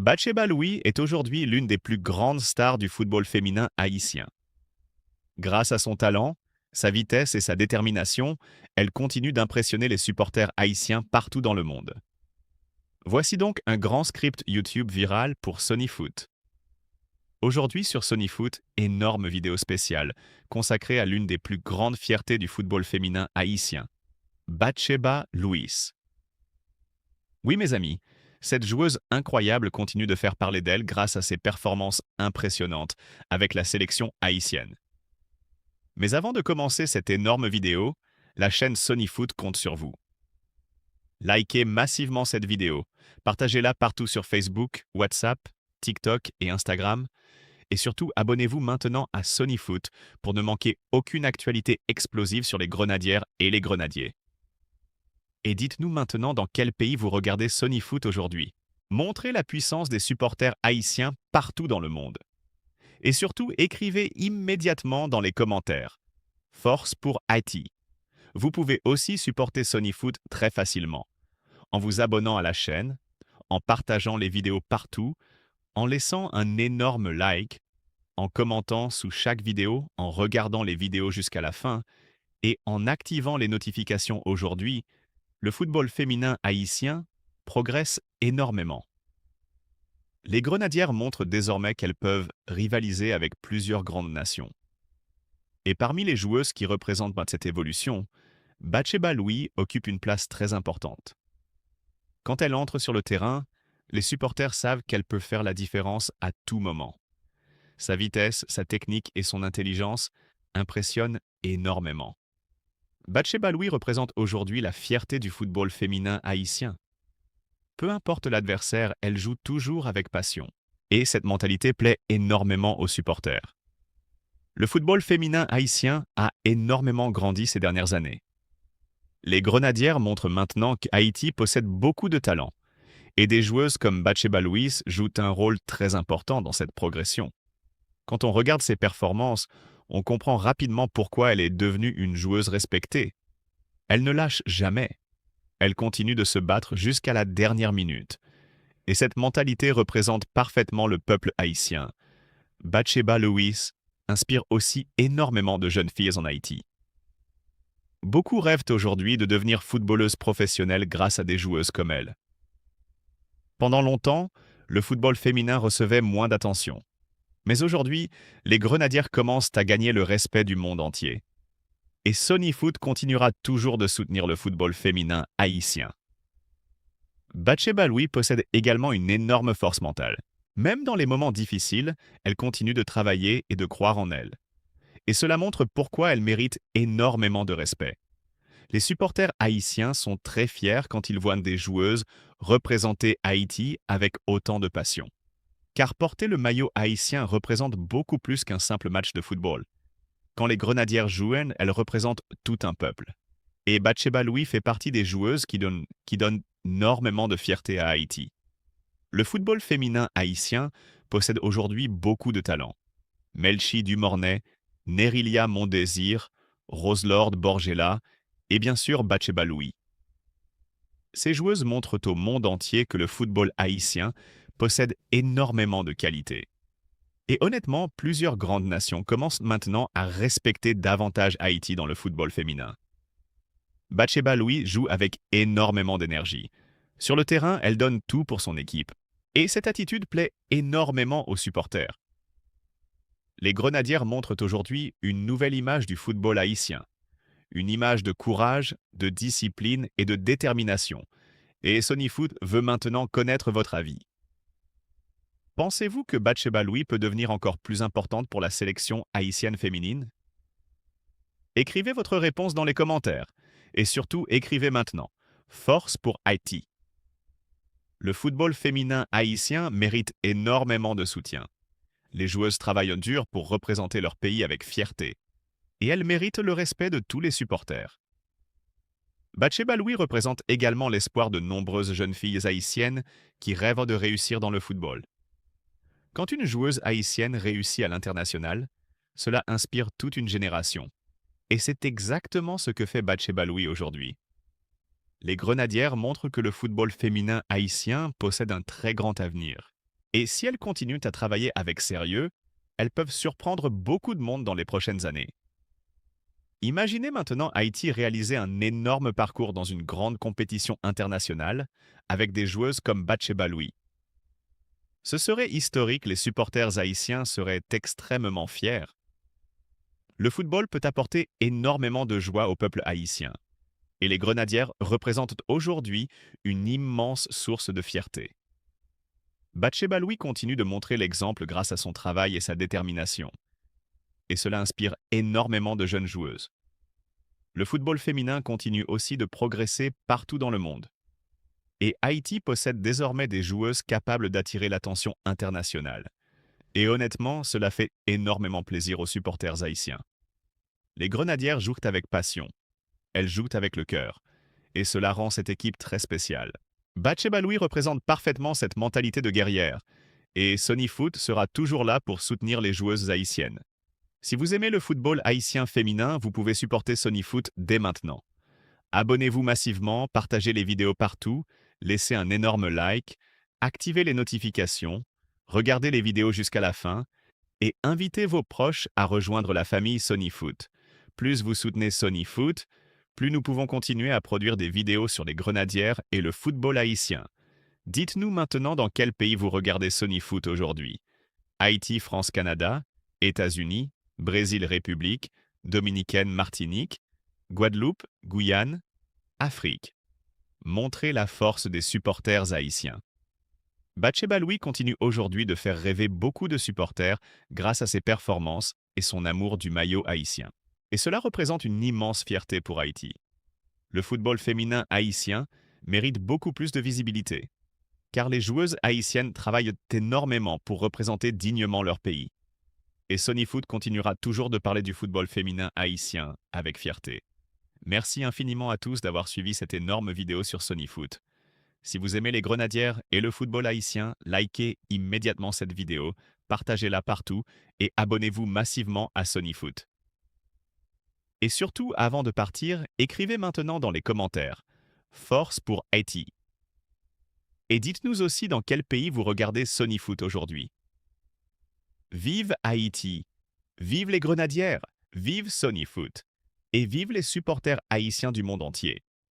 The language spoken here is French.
Batsheba Louis est aujourd'hui l'une des plus grandes stars du football féminin haïtien. Grâce à son talent, sa vitesse et sa détermination, elle continue d'impressionner les supporters haïtiens partout dans le monde. Voici donc un grand script YouTube viral pour Sonyfoot. Aujourd'hui sur Sonyfoot, énorme vidéo spéciale consacrée à l'une des plus grandes fiertés du football féminin haïtien, Batsheba Louis. Oui mes amis, cette joueuse incroyable continue de faire parler d'elle grâce à ses performances impressionnantes avec la sélection haïtienne. Mais avant de commencer cette énorme vidéo, la chaîne Sonyfoot compte sur vous. Likez massivement cette vidéo, partagez-la partout sur Facebook, WhatsApp, TikTok et Instagram, et surtout abonnez-vous maintenant à Sonyfoot pour ne manquer aucune actualité explosive sur les grenadières et les grenadiers. Et dites-nous maintenant dans quel pays vous regardez Sonyfoot aujourd'hui. Montrez la puissance des supporters haïtiens partout dans le monde. Et surtout, écrivez immédiatement dans les commentaires. Force pour Haïti. Vous pouvez aussi supporter Sonyfoot très facilement, en vous abonnant à la chaîne, en partageant les vidéos partout, en laissant un énorme like, en commentant sous chaque vidéo, en regardant les vidéos jusqu'à la fin, et en activant les notifications aujourd'hui. Le football féminin haïtien progresse énormément. Les Grenadières montrent désormais qu'elles peuvent rivaliser avec plusieurs grandes nations. Et parmi les joueuses qui représentent cette évolution, Batsheba Louis occupe une place très importante. Quand elle entre sur le terrain, les supporters savent qu'elle peut faire la différence à tout moment. Sa vitesse, sa technique et son intelligence impressionnent énormément. Batsheba Louis représente aujourd'hui la fierté du football féminin haïtien. Peu importe l'adversaire, elle joue toujours avec passion. Et cette mentalité plaît énormément aux supporters. Le football féminin haïtien a énormément grandi ces dernières années. Les Grenadières montrent maintenant qu'Haïti possède beaucoup de talent. Et des joueuses comme Batsheba Louis jouent un rôle très important dans cette progression. Quand on regarde ses performances, on comprend rapidement pourquoi elle est devenue une joueuse respectée. Elle ne lâche jamais. Elle continue de se battre jusqu'à la dernière minute. Et cette mentalité représente parfaitement le peuple haïtien. Batsheba Louis inspire aussi énormément de jeunes filles en Haïti. Beaucoup rêvent aujourd'hui de devenir footballeuses professionnelles grâce à des joueuses comme elle. Pendant longtemps, le football féminin recevait moins d'attention. Mais aujourd'hui, les Grenadières commencent à gagner le respect du monde entier. Et Sonyfoot continuera toujours de soutenir le football féminin haïtien. Batsheba Louis possède également une énorme force mentale. Même dans les moments difficiles, elle continue de travailler et de croire en elle. Et cela montre pourquoi elle mérite énormément de respect. Les supporters haïtiens sont très fiers quand ils voient des joueuses représenter Haïti avec autant de passion. Car porter le maillot haïtien représente beaucoup plus qu'un simple match de football. Quand les Grenadières jouent, elles représentent tout un peuple. Et Batsheba Louis fait partie des joueuses qui donnent énormément de fierté à Haïti. Le football féminin haïtien possède aujourd'hui beaucoup de talents. Melchi Dumornay, Nerilia Mondésir, Roselord Borgella et bien sûr Batsheba Louis. Ces joueuses montrent au monde entier que le football haïtien possède énormément de qualité. Et honnêtement, plusieurs grandes nations commencent maintenant à respecter davantage Haïti dans le football féminin. Batsheba Louis joue avec énormément d'énergie. Sur le terrain, elle donne tout pour son équipe. Et cette attitude plaît énormément aux supporters. Les Grenadières montrent aujourd'hui une nouvelle image du football haïtien. Une image de courage, de discipline et de détermination. Et Sonyfoot veut maintenant connaître votre avis. Pensez-vous que Batsheba Louis peut devenir encore plus importante pour la sélection haïtienne féminine? Écrivez votre réponse dans les commentaires. Et surtout, écrivez maintenant. Force pour Haïti. Le football féminin haïtien mérite énormément de soutien. Les joueuses travaillent dur pour représenter leur pays avec fierté. Et elles méritent le respect de tous les supporters. Batsheba Louis représente également l'espoir de nombreuses jeunes filles haïtiennes qui rêvent de réussir dans le football. Quand une joueuse haïtienne réussit à l'international, cela inspire toute une génération. Et c'est exactement ce que fait Batsheba Louis aujourd'hui. Les Grenadières montrent que le football féminin haïtien possède un très grand avenir. Et si elles continuent à travailler avec sérieux, elles peuvent surprendre beaucoup de monde dans les prochaines années. Imaginez maintenant Haïti réaliser un énorme parcours dans une grande compétition internationale avec des joueuses comme Batsheba Louis. Ce serait historique, les supporters haïtiens seraient extrêmement fiers. Le football peut apporter énormément de joie au peuple haïtien, et les Grenadières représentent aujourd'hui une immense source de fierté. Batsheba Louis continue de montrer l'exemple grâce à son travail et sa détermination, et cela inspire énormément de jeunes joueuses. Le football féminin continue aussi de progresser partout dans le monde. Et Haïti possède désormais des joueuses capables d'attirer l'attention internationale. Et honnêtement, cela fait énormément plaisir aux supporters haïtiens. Les Grenadières jouent avec passion. Elles jouent avec le cœur. Et cela rend cette équipe très spéciale. Batsheba Louis représente parfaitement cette mentalité de guerrière. Et Sony Foot sera toujours là pour soutenir les joueuses haïtiennes. Si vous aimez le football haïtien féminin, vous pouvez supporter Sony Foot dès maintenant. Abonnez-vous massivement, partagez les vidéos partout, laissez un énorme like, activez les notifications, regardez les vidéos jusqu'à la fin et invitez vos proches à rejoindre la famille Sony Foot. Plus vous soutenez Sony Foot, plus nous pouvons continuer à produire des vidéos sur les Grenadières et le football haïtien. Dites-nous maintenant dans quel pays vous regardez Sony Foot aujourd'hui. Haïti, France, Canada, États-Unis, Brésil, République, Dominicaine, Martinique, Guadeloupe, Guyane, Afrique. Montrez la force des supporters haïtiens. Batsheba Louis continue aujourd'hui de faire rêver beaucoup de supporters grâce à ses performances et son amour du maillot haïtien. Et cela représente une immense fierté pour Haïti. Le football féminin haïtien mérite beaucoup plus de visibilité, car les joueuses haïtiennes travaillent énormément pour représenter dignement leur pays. Et Sony Foot continuera toujours de parler du football féminin haïtien avec fierté. Merci infiniment à tous d'avoir suivi cette énorme vidéo sur Sony Foot. Si vous aimez les Grenadières et le football haïtien, likez immédiatement cette vidéo, partagez-la partout et abonnez-vous massivement à Sony Foot. Et surtout, avant de partir, écrivez maintenant dans les commentaires « Force pour Haïti ». Et dites-nous aussi dans quel pays vous regardez Sony Foot aujourd'hui. Vive Haïti! Vive les Grenadières! Vive Sony Foot! Et vive les supporters haïtiens du monde entier!